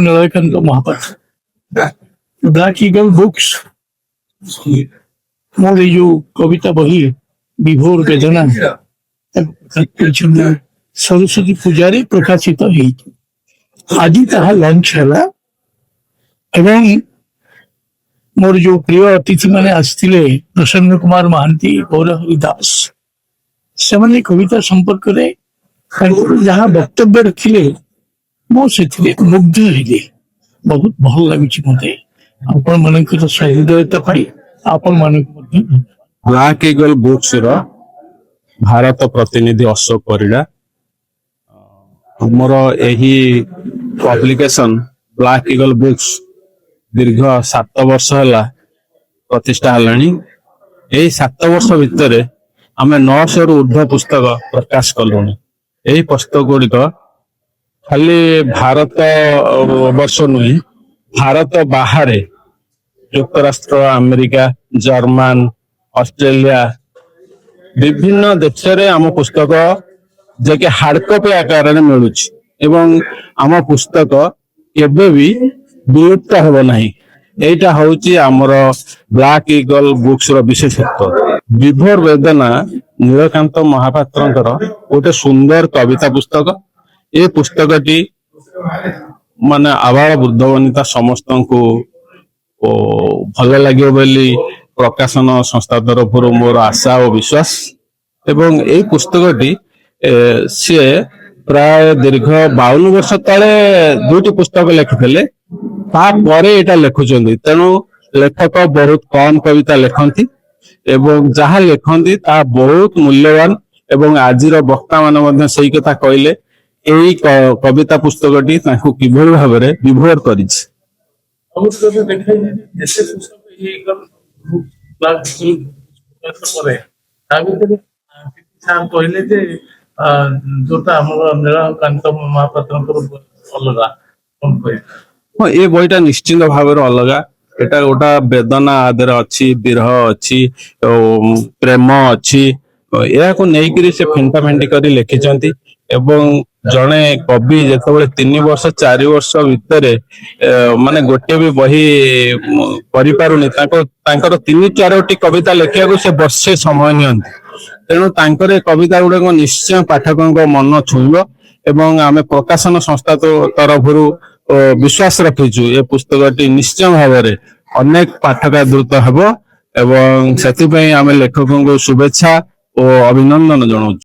Nilkanth Mahapatra Black Eagle Books मोर जो कविता बही विभोर वेदना सरस्वती पूजारे प्रकाशित आज ताहा लंच है मोर जो प्रिय अतिथि मैंने आसते प्रसन्न कुमार महांती गौरहरि दास से मैंने कविता संपर्क में जहाँ वक्तव्य रखिले मुझे मुग्ध हेली बहुत भल लगी मत आपण मान सहृदयता पाई आपण मान ब्लैक ईगल बुक्स रो भारत प्रतिनिधि अशोक परिड़ा मोर यही पब्लिकेशन ब्लैक ईगल बुक्स दीर्घ 7 वर्ष है प्रतिष्ठा है। 7 वर्ष भितर आम 900 रु ऊर्ध्व पुस्तक प्रकाश कलु। यही पुस्तक गुड़िक खाली भारत वर्ष नुहे भारत बाहर युक्तराष्ट्र अमेरिका जर्मन ऑस्ट्रेलिया विभिन्न देश रे आम पुस्तक जे कि हार्ड कॉपी आकार में मिलूँ एवं आम पुस्तक केबे भी विलुप्त होब नहीं। एटा होची आमर ब्लैक ईगल बुक्स रो विशेषत्व। विभोर वेदना नीलकांत महापात्रंकर गोटे सुंदर कविता पुस्तक। ये पुस्तकटी माने आबाल वृद्ध वनिता समस्त को भल लगे बोली प्रकाशन संस्था तरफ मोर आशा और विश्वास। एवं ये पुस्तकटी सी प्राय दीर्घ 52 वर्ष तले 2टी पुस्तक लिखिले तापर लिखुंट। तेणु लेखक बहुत कम कविता लिखती एवं जहाँ लिखती ता बहुत मूल्यवान एवं आज वक्ता मान से कथा कहले यही कविता पुस्तकटी किभली भाव में विभोर कर हाँ ये बईटा निश्चिंत भाव अलग एटा गोटा वेदना आदर अच्छी विरह अच्छी प्रेम अच्छी या नहीं से फेंटा फेंटी कर लिखिं एवं जड़े कवि जिते 3 वर्ष 4 वर्ष भितर माने गोटे भी बही करिपारुनी 3-4टी कविता लिखा से वर्षे समय नियंती। तेणु तांकर कविता गुड़ाक निश्चय पाठकों मन छुईब एवं आम प्रकाशन संस्था तरफ विश्वास रखीचु ये पुस्तकटी निश्चय भाव में अनेक पाठकादृत हेब एवं से आम लेखकों को शुभेच्छा और अभिनंदन जनाऊँ।